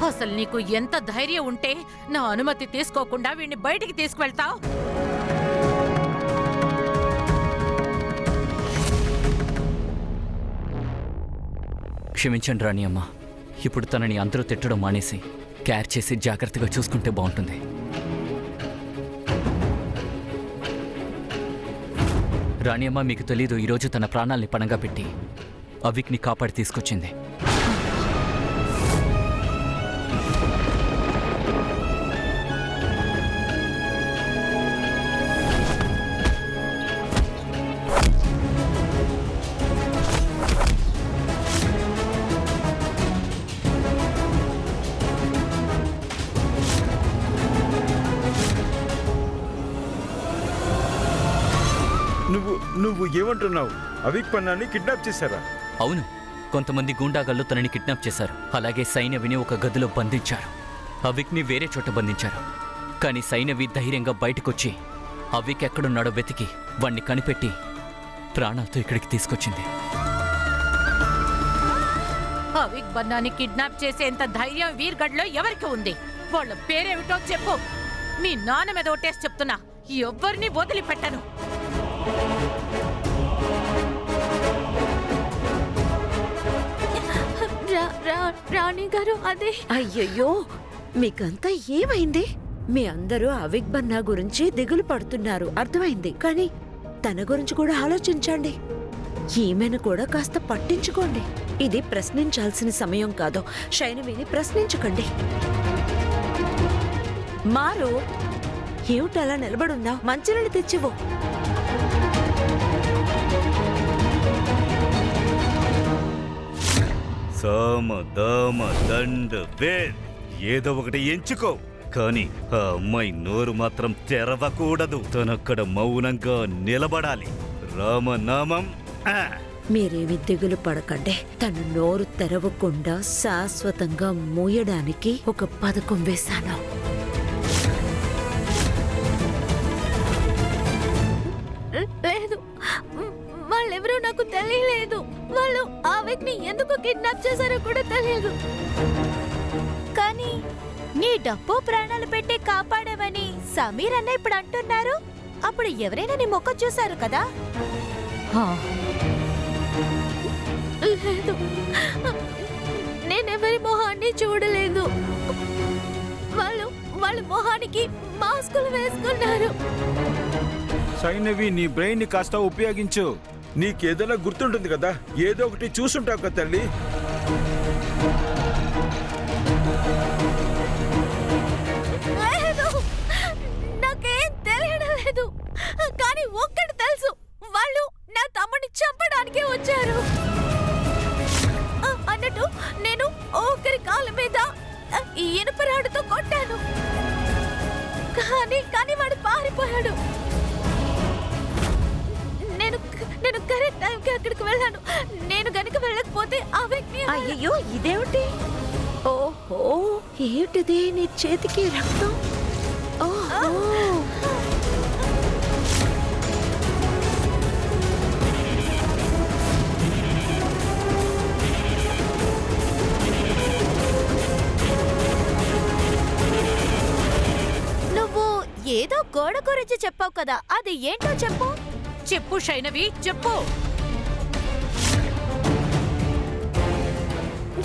అసలు నీకు ఎంత ధైర్యం ఉంటే నా అనుమతి తీసుకోకుండా వీడిని బయటికి తీసుకువెళ్తావు? క్షమించండి రాణి అమ్మ. ఇప్పుడు తనని అందరూ తిట్టడం మానేసి కేర్ చేసి జాగ్రత్తగా చూసుకుంటే బాగుంటుంది. రాణి అమ్మ, మీకు తెలీదు, ఈరోజు తన ప్రాణాల్ని పణంగా పెట్టి అవిక్ని కాపాడి తీసుకొచ్చింది. నువ్వు ఏమంటున్నావు? అవిక్ పన్నాని కిడ్నాప్ చేశారా? అవును, కొంతమంది గూండాగాళ్ళు తనని కిడ్నాప్ చేశారు. అలాగే సైనవిని ఒక గదిలో బంధించారు. అవిక్ని వేరే చోట బంధించారు. కానీ సైనవి ధైర్యంగా బయటకొచ్చి అవిక్ ఎక్కడున్నాడో వెతికి వాణ్ణి కనిపెట్టి ప్రాణాలతో ఇక్కడికి తీసుకొచ్చింది. అవిక్ బన్నాని కిడ్నాప్ చేసేంత ధైర్యం వీర్గఢ్లో ఎవరికి ఉంది? వాళ్ళ పేరేమిటో చెప్పు. మీ నాన్న మీద ఒట్టేసి చెప్తున్నా, ఎవ్వరిని వదిలిపెట్టను. రాణి గారు, అదే. అయ్యయ్యో, మీకంతా ఏమైంది? మీ అందరూ అవిక్ బన్నా గురించి దిగులు పడుతున్నారు, అర్థమైంది. కానీ తన గురించి కూడా ఆలోచించండి. ఈమెను కూడా కాస్త పట్టించుకోండి. ఇది ప్రశ్నించాల్సిన సమయం కాదు. శైనవిని ప్రశ్నించకండి. మారు, ఏమిటలా నిలబడున్నావు? మంచినీళ్ళు తెచ్చివు. సామ దామ దండ వేద్ ఏదో ఒకటి ఎంచుకో. కానీ ఆ అమ్మాయి నోరు మాత్రం తెరవకూడదు. తనక్కడ మౌనంగా నిలబడాలి. రామనామం. మీరేమి దిగులు పడకండి. తను నోరు తెరవకుండా శాశ్వతంగా మూయడానికి ఒక పథకం వేశాను. లేదు, వాళ్ళెవరూ నాకు తెలియలేదు. వాళ్ళు ఆ వ్యక్తిని ఎందుకు కిడ్నాప్ చేశారో కూడా తెలియదు. కానీ నీ డబ్బు ప్రాణాలు పెట్టి కాపాడవని సమీర్ అన్న ఇప్పుడు అంటున్నారు. అప్పుడు ఎవరైనా నీ మొక్క చూశారు కదా? లేదు, నేనెవరి మొహాన్ని చూడలేదు. వాళ్ళ మొహానికి మాస్కులు వేసుకున్నారు. సైనవి, నీ బ్రెయిన్ ని కాస్త ఉపయోగించు. నీకేదైనా గుర్తుంటుంది కదా, ఏదో ఒకటి చూసుంటావు కదా తల్లి. నాకేం తెలియడం లేదు. కానీ ఒక్కటి తెలుసు, వాళ్ళు నా తమ్ముడిని చంపడానికే వచ్చారు అన్నట్టు నేను ఒకరి కాళ్ళ మీద ఇనుపరాడుతో కొట్టాను. కానీ వాడు పారిపోయాడు. నేను కరెక్ట్ టైంకి అక్కడికి వెళ్ళాను. నేను గనుక వెళ్ళకపోతే ఆ వ్యక్తి. అయ్యయ్యో, ఇదేమిటి? ఓహో, ఏమిటిది? నీ చేతికి రక్తం. ఓహో, నువ్వు ఏదో గోడ గురించి చెప్పావు కదా, అది ఏంటో చెప్పు. చెప్పు శైనవి, చెప్పు.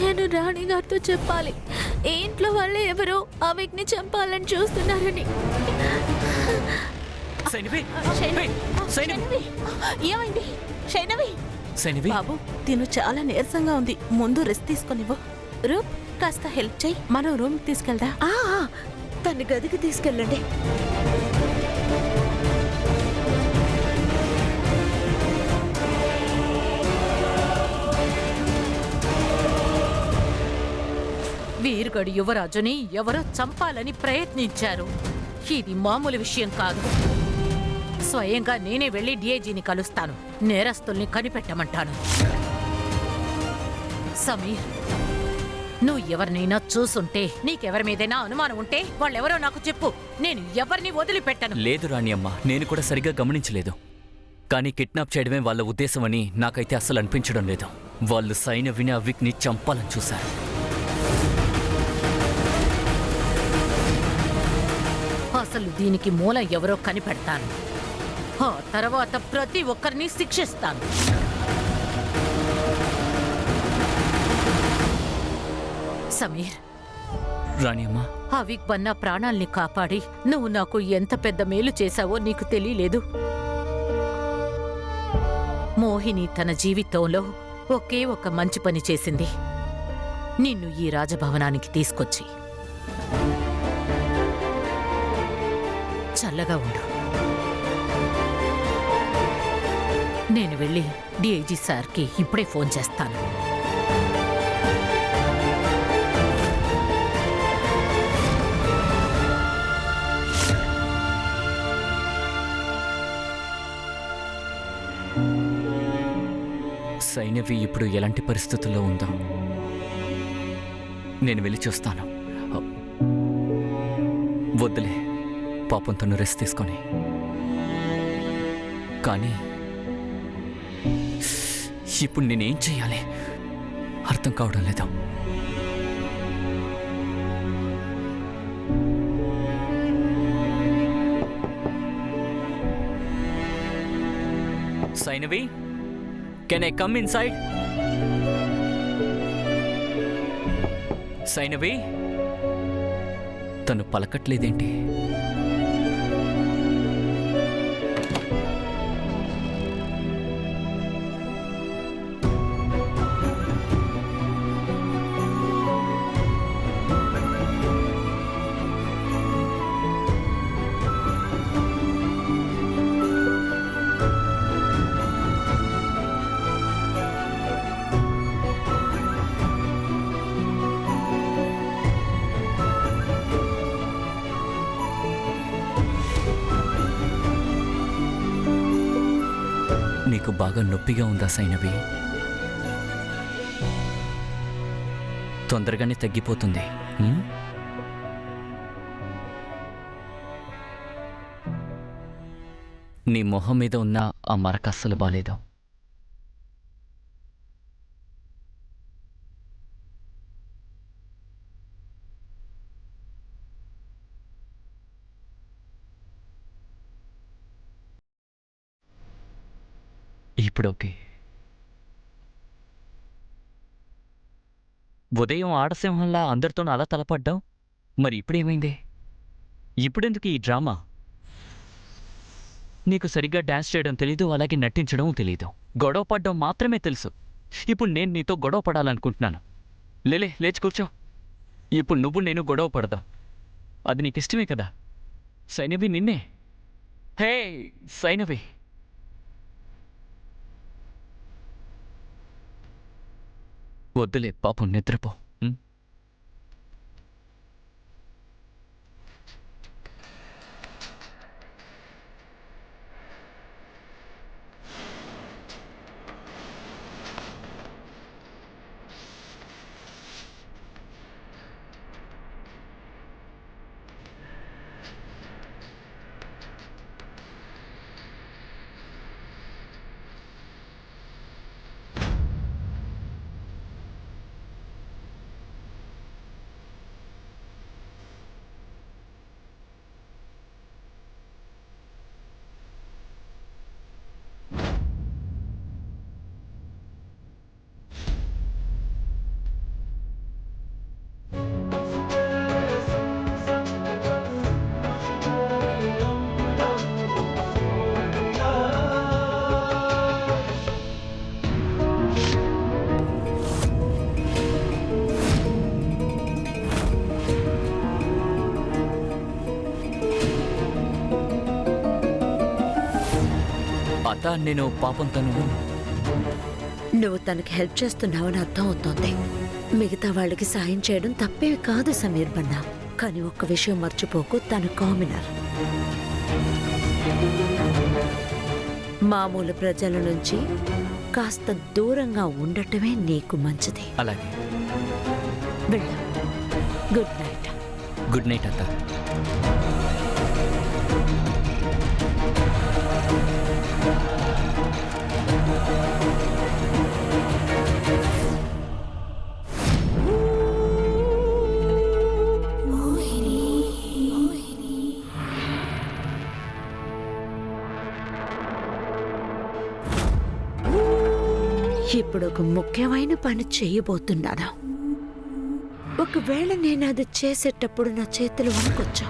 నేను రాణి గారితో చెప్పాలి. ఈ ఇంట్లో వాళ్ళే ఎవరో ఆ వ్యక్తిని చంపాలని చూస్తున్నారని. ఏమైంది శైనవి? బాబు, తిను చాలా నీరసంగా ఉంది. ముందు రెస్ట్ తీసుకునివ్వు. రూప్, కాస్త హెల్ప్ చేయి. మనం రూమ్ తీసుకెళ్దా? తన గదికి తీసుకెళ్ళండి. వీర్గఢ్ యువరాజుని ఎవరో చంపాలని ప్రయత్నించారు. ఇది మామూలు విషయం కాదు. స్వయంగా నేనే వెళ్లి డిఐజీని కలుస్తాను. నేరస్తుల్ని కనిపెట్టమంటాను. సమీర్, నువ్వు ఎవరినైనా చూసుంటే, నీకెవరి మీదైనా అనుమానం ఉంటే వాళ్ళెవరో నాకు చెప్పు. నేను ఎవరిని వదిలిపెట్టను. లేదు రాణి అమ్మ, నేను కూడా సరిగ్గా గమనించలేదు. కానీ కిడ్నాప్ చేయడమే వాళ్ళ ఉద్దేశమని నాకైతే అస్సలు అనిపించడం లేదు. వాళ్ళు సైనవిని అవిక్ని చంపాలని చూశారు. అసలు దీనికి మూలం ఎవరో కనిపెడతాను. ఆ తర్వాత ప్రతి ఒక్కరిని శిక్షిస్తాను. సమీర్, రాణి అమ్మా, అవిక్ బన్నా ప్రాణాల్ని కాపాడి నువ్వు నాకు ఎంత పెద్ద మేలు చేశావో నీకు తెలియలేదు. మోహిని తన జీవితంలో ఒకే ఒక మంచి పని చేసింది. నిన్ను ఈ రాజభవనానికి తీసుకొచ్చి. చల్లగా ఉండు. నేను వెళ్ళి డిఐజీ సార్కి ఇప్పుడే ఫోన్ చేస్తాను. సైనవి ఇప్పుడు ఎలాంటి పరిస్థితుల్లో ఉందో నేను వెళ్ళి చూస్తాను. వద్దులే, పాపం తను రెస్ట్ తీసుకొని. కానీ ఇప్పుడు నేనేం చెయ్యాలి అర్థం కావడం లేదు. సైనవి, కెన్ ఐ కమ్ ఇన్సైడ్? సైనవి, తను పలకట్లేదేంటి? నీకు బాగా నొప్పిగా ఉందా సైనవి? తొందరగానే తగ్గిపోతుంది. నీ మొహం మీద ఉన్న ఆ మరక అస్సలు బాలేదు. ఇప్పుడు ఓకే. ఉదయం ఆడసింహంలా అందరితోనూ అలా తలపడ్డావు, మరి ఇప్పుడేమైంది? ఇప్పుడెందుకు ఈ డ్రామా? నీకు సరిగ్గా డాన్స్ చేయడం తెలీదు, అలాగే నటించడం తెలీదు. గొడవ పడ్డం మాత్రమే తెలుసు. ఇప్పుడు నేను నీతో గొడవ పడాలనుకుంటున్నాను. లేచి కూర్చో. ఇప్పుడు నువ్వు నేను గొడవ పడదాం. అది నీకు ఇష్టమే కదా? సైనవి, నిన్నే. హే సైనవి, వద్దులే, పాపం నిద్రపో. అత్త, నేను పాపం నువ్వు తనకి హెల్ప్ చేస్తున్నావని అర్థం అవుతోంది. మిగతా వాళ్ళకి సాయం చేయడం తప్పే కాదు సమీర్ బన్నా. కానీ ఒక్క విషయం మర్చిపోకు, తను కామనర్. మామూలు ప్రజల నుంచి కాస్త దూరంగా ఉండటమే నీకు మంచిది. అలాగే. వెళ్ళు. Good night. గుడ్ నైట్ అత్త. ఇప్పుడు ఒక ముఖ్యమైన పని చేయబోతున్నాను. ఒకవేళ నేను అది చేసేటప్పుడు నా చేతులు వణకొచ్చు.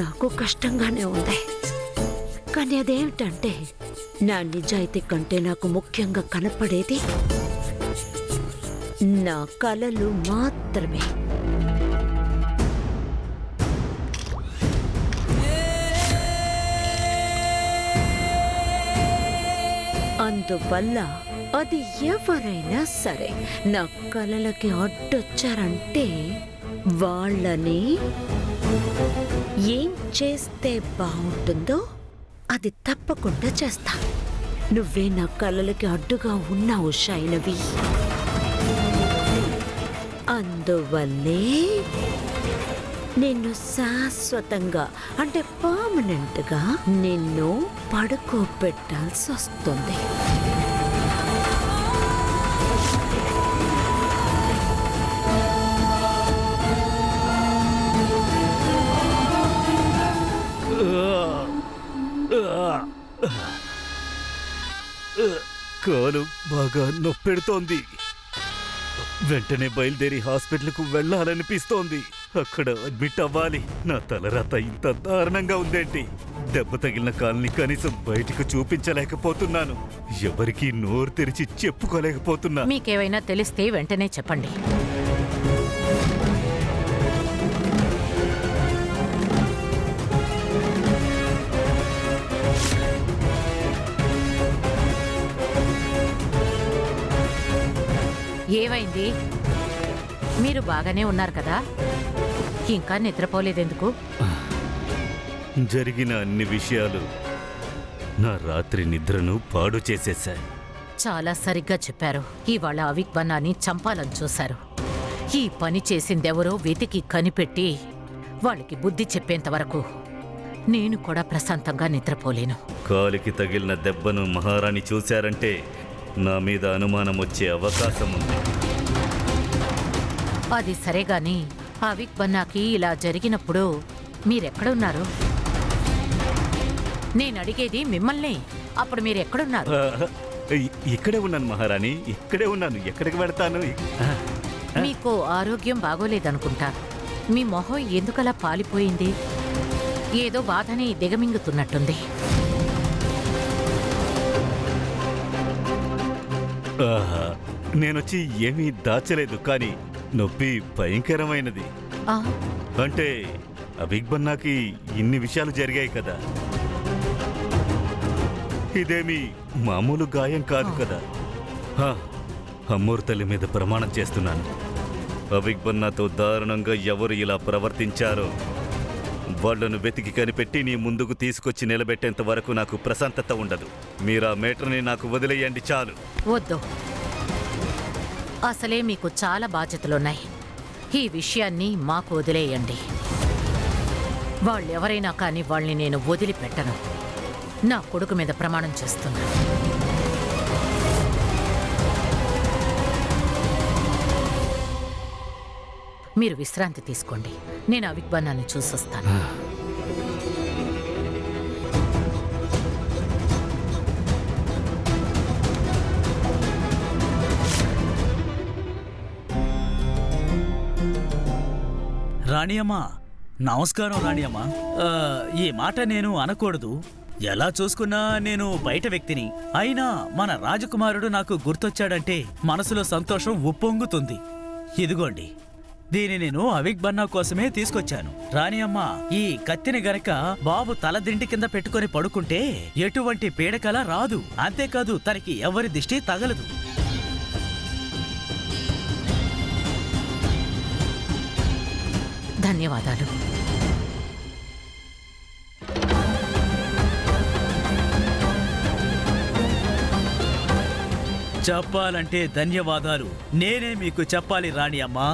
నాకు కష్టంగానే ఉంది. కానీ అదేమిటంటే నా నిజాయితీ కంటే నాకు ముఖ్యంగా కనపడేది నా కలలు మాత్రమే. అందువల్ల అది ఎవరైనా సరే నా కలలకి అడ్డొచ్చారంటే వాళ్ళని ఏం చేస్తే బాగుంటుందో అది తప్పకుండా చేస్తా. నువ్వే నా కలలకి అడ్డుగా ఉన్నావు శైనవి. అందువల్లే నిన్ను శాశ్వతంగా అంటే పర్మనెంట్గా నిన్ను పడుకోబెట్టాల్సి వస్తుంది. కాలు బాగా నొప్పెడుతోంది. వెంటనే బయలుదేరి హాస్పిటల్కు వెళ్ళాలనిపిస్తోంది. అక్కడ అడ్మిట్ అవ్వాలి. నా తలరాత ఇంత దారుణంగా ఉందేంటి? దెబ్బ తగిలిన కాల్ని కనీసం బయటకు చూపించలేకపోతున్నాను. ఎవరికీ నోరు తెరిచి చెప్పుకోలేకపోతున్నా. మీకేమైనా తెలిస్తే వెంటనే చెప్పండి. ఏమైంది? మీరు బాగానే ఉన్నారు కదా? ఇంకా నిద్రపోలేదెందుకు? జరిగిన అన్ని విషయాలు నా రాత్రి నిద్రను పాడు చేసేశాయి. చాలా సరిగ్గా చెప్పారు. ఇవాళ అవిక్ బన్నాని చంపాలని చూశారు. ఈ పని చేసిందెవరో వెతికి కనిపెట్టి వాళ్ళకి బుద్ధి చెప్పేంత వరకు నేను కూడా ప్రశాంతంగా నిద్రపోలేను. కాలికి తగిలిన దెబ్బను మహారాణి చూశారంటే నా మీద అనుమానం వచ్చే అవకాశం ఉంది. అది సరేగాని అవిక్ బన్నాకి ఇలా జరిగినప్పుడు మీరెక్కడున్నారు? నేను అడిగేది మిమ్మల్ని. అప్పుడు మీరెక్కడున్నారు? ఇక్కడే ఉన్నాను మహారాణి, ఇక్కడే ఉన్నాను. ఎక్కడికి వెడతాను? మీకు ఆరోగ్యం బాగోలేదనుకుంటా. మీ మొహం ఎందుకలా పాలిపోయింది? ఏదో బాధని దిగమింగుతున్నట్టుంది. నేనొచ్చి ఏమీ దాచలేదు, కానీ నొప్పి భయంకరమైనది. అంటే అవిక్ బన్నాకి ఇన్ని విషయాలు జరిగాయి కదా. ఇదేమీ మామూలు గాయం కాదు కదా. అమ్మోరు తల్లి మీద ప్రమాణం చేస్తున్నాను, అవిక్ బన్నాతో దారుణంగా ఎవరు ఇలా ప్రవర్తించారో వాళ్లను వెతికి కనిపెట్టి నీ ముందుకు తీసుకొచ్చి నిలబెట్టేంత వరకు నాకు ప్రశాంతత ఉండదు. మీరా మేటర్ని నాకు వదిలేయండి చాలు. వద్దు. అసలే మీకు చాలా బాధ్యతలున్నాయి. ఈ విషయాన్ని మాకు వదిలేయండి. వాళ్ళెవరైనా కానీ వాళ్ళని నేను వదిలిపెట్టను. నా కొడుకు మీద ప్రమాణం చేస్తున్నా. మీరు విశ్రాంతి తీసుకోండి. నేను అవిక్ బన్నాని చూసొస్తాను. రాణియమ్మా, నమస్కారం రాణియమ్మా. ఈ మాట నేను అనకూడదు. ఎలా చూసుకున్నా నేను బయట వ్యక్తిని. అయినా మన రాజకుమారుడు నాకు గుర్తొచ్చాడంటే మనసులో సంతోషం ఉప్పొంగుతుంది. ఇదిగోండి, దీన్ని నేను అవిక్ బన్నా కోసమే తీసుకొచ్చాను. రాణియమ్మ, ఈ కత్తిని గనక బాబు తలదింటి కింద పెట్టుకొని పడుకుంటే ఎటువంటి పీడకల రాదు. అంతేకాదు తనకి ఎవరి దిష్టి తగలదు. ధన్యవాదాలు. చెప్పాలంటే ధన్యవాదాలు నేనే మీకు చెప్పాలి రాణి అమ్మా.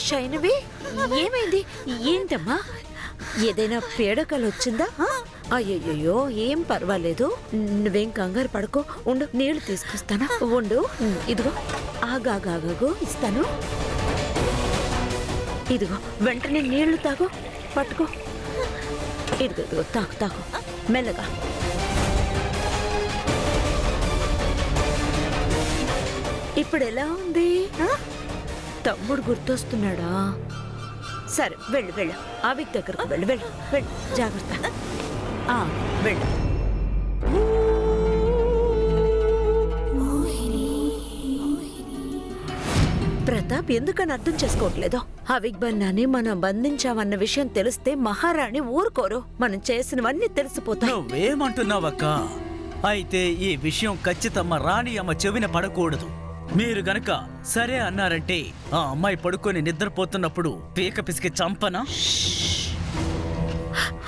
శైనవి, ఏమైంది? ఏంటమ్మా, ఏదైనా పీడకలు వచ్చిందా? అయ్యయ్యో, ఏం పర్వాలేదు, నువ్వేం కంగారు పడుకో. ఉండు, నీళ్లు తీసుకొస్తానా? ఉండు, ఇదిగో, ఆగాగాగు ఇస్తాను. ఇదిగో, వెంటనే నీళ్లు తాగు, పట్టుకో. ఇదిగో ఇదిగో, తాకు తాకు, మెల్లగా. ఇప్పుడు ఎలా ఉంది? తమ్ముడు గుర్తొస్తున్నాడా? సరే, వెళ్ళు వెళ్ళు, ఆవిక్ దగ్గరకు వెళ్ళు, వెళ్ళు వెళ్ళు, జాగ్రత్త. వెళ్ళు. ప్రతాప్ ఎందుకని అర్థం చేసుకోవట్లేదో? ఆవిక్ బన్నాని మనం బంధించామన్న విషయం తెలిస్తే మహారాణి ఊరుకోరు. మనం చేసినవన్నీ తెలిసిపోతాయి. నువ్వేమంటున్నావక్క? అయితే ఈ విషయం ఖచ్చితంగా రాణి అమ్మ చెవిన పడకూడదు. మీరు గనక సరే అన్నారంటే ఆ అమ్మాయి పడుకొని నిద్రపోతున్నప్పుడు పీక పిసికి చంపనా?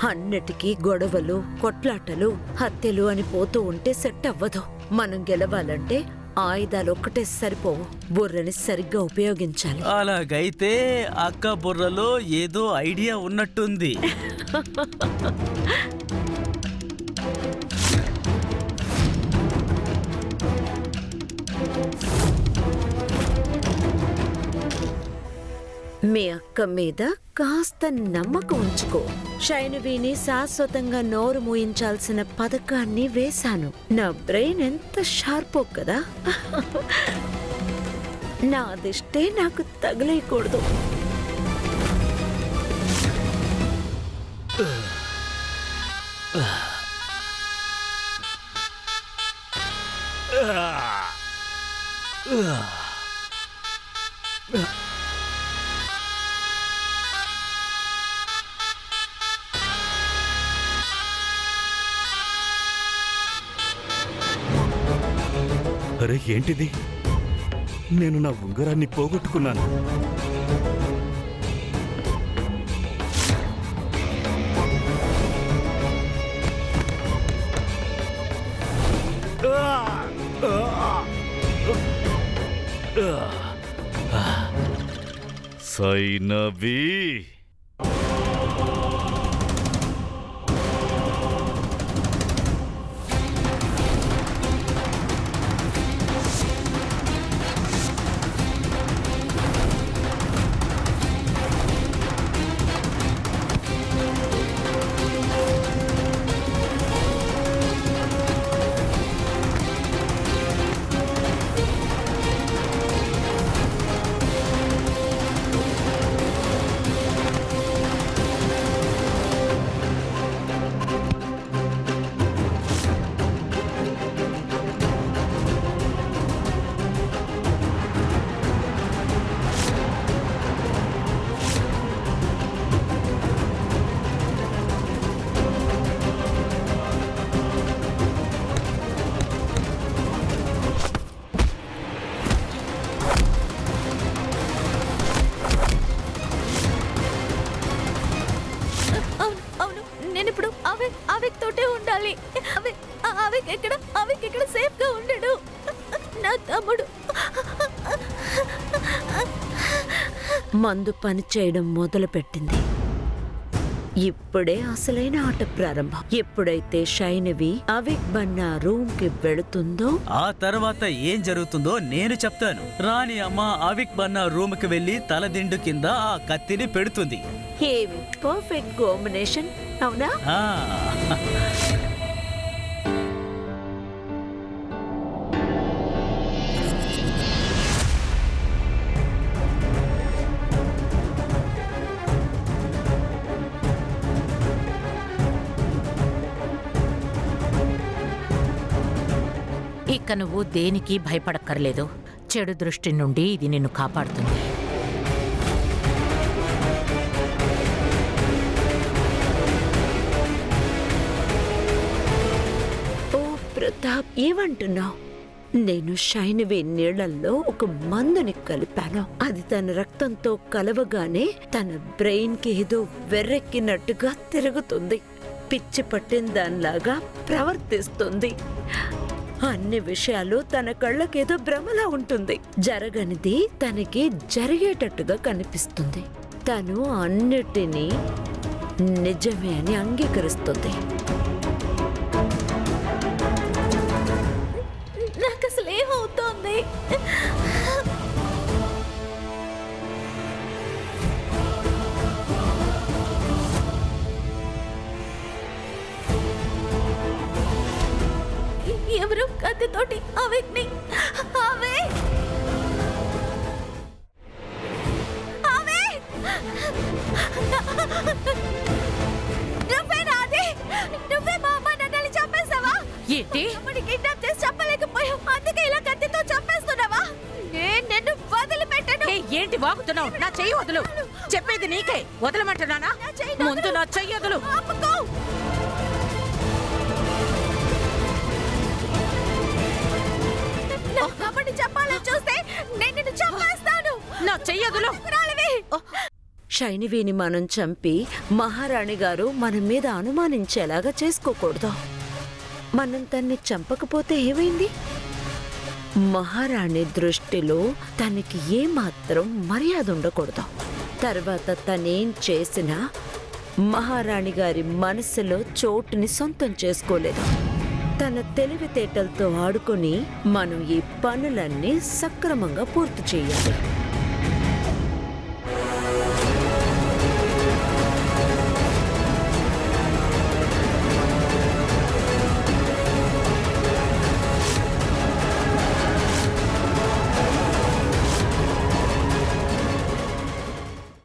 అన్నిటికీ గొడవలు, కొట్లాటలు, హత్యలు అని పోతూ ఉంటే సెట్ అవ్వదు. మనం గెలవాలంటే ఆయుధాలు ఒక్కటే సరిపోవు, బుర్రని సరిగ్గా ఉపయోగించాలి. అలాగైతే అక్క బుర్రలో ఏదో ఐడియా ఉన్నట్టుంది. మీ అక్క మీద కాస్త నమ్మకం ఉంచుకో. శైనవిని శాశ్వతంగా నోరు మూయించాల్సిన పథకాన్ని వేశాను. నా బ్రెయిన్ ఎంత షార్పో కదా. నా దిష్టే నాకు తగిలేయకూడదు. అరే ఏంటిది? నేను నా ఉంగరాన్ని పోగొట్టుకున్నాను. సైనవి, నేనిప్పుడు అవిక్ తోటే ఉండాలి. అవిక్ ఎక్కడ సేఫ్ గా ఉండడు. నా తమ్ముడు. మందు పని చేయడం మొదలుపెట్టింది. ఇప్పుడే అసలైన ఆట ప్రారంభం. ఎప్పుడైతే శైనవి అవిక్ బన్నా రూమ్ కి వెళుతుందో ఆ తర్వాత ఏం జరుగుతుందో నేను చెప్తాను. రాణి అమ్మ అవిక్ బన్నా రూమ్ కి వెళ్లి తలదిండు కింద ఆ కత్తిని పెడుతుంది. ఏమి పర్ఫెక్ట్ కాంబినేషన్, అవునా? ఆ ఇక నువ్వు దేనికి భయపడక్కర్లేదు. చెడు దృష్టి నుండి ఇది నిన్ను కాపాడుతుంది. ఓ ప్రతాప్, ఏమంటున్నావు? నేను శైనవి నీళ్లలో ఒక మందుని కలిపాను. అది తన రక్తంతో కలవగానే తన బ్రెయిన్ కి ఏదో వెర్రెక్కినట్టుగా తిరుగుతుంది. పిచ్చి పట్టిన దానిలాగా ప్రవర్తిస్తుంది. అన్ని విషయాలు తన కళ్ళకేదో భ్రమలా ఉంటుంది. జరగనిది తనకి జరిగేటట్టుగా కనిపిస్తుంది. తను అన్నిటినీ నిజమే అని అంగీకరిస్తుంది. నాకు అసలు ఏమవుతోంది? ఎవరు కత్తితోటి అవిక్ని నువ్వే మా అమ్మ నన్ను చంపేస్తావా? ఏంటి? కిడ్నాప్ చేసి చంపలేకపోయావు, అందుకే ఇలా కత్తితో చంపేస్తున్నావా? నేను నిన్ను వదిలిపెట్టను. ఏంటి వాగుతున్నావు? నా చెయ్యి వదులు. చెప్పేది నీకే. వదలమంటున్నానా? ముందు నా చెయ్యి వదులు. ఆపుకో. కాబట్టి చెప్పాలని చూస్తే నేను నిన్ను చంపేస్తాను. నా చెయ్యి వదులు. షైనివీని మనం చంపి మహారాణి గారు మన మీద అనుమానించేలాగా చేసుకోకూడదు. మనం తన్ని చంపకపోతే ఏమైంది? మహారాణి దృష్టిలో తనకి ఏమాత్రం మర్యాద ఉండకూడదు. తర్వాత తనేం చేసినా మహారాణి గారి మనసులో చోటుని సొంతం చేసుకోలేదు. తన తెలివితేటలతో ఆడుకొని మనం ఈ పనులన్నీ సక్రమంగా పూర్తి చేయాలి.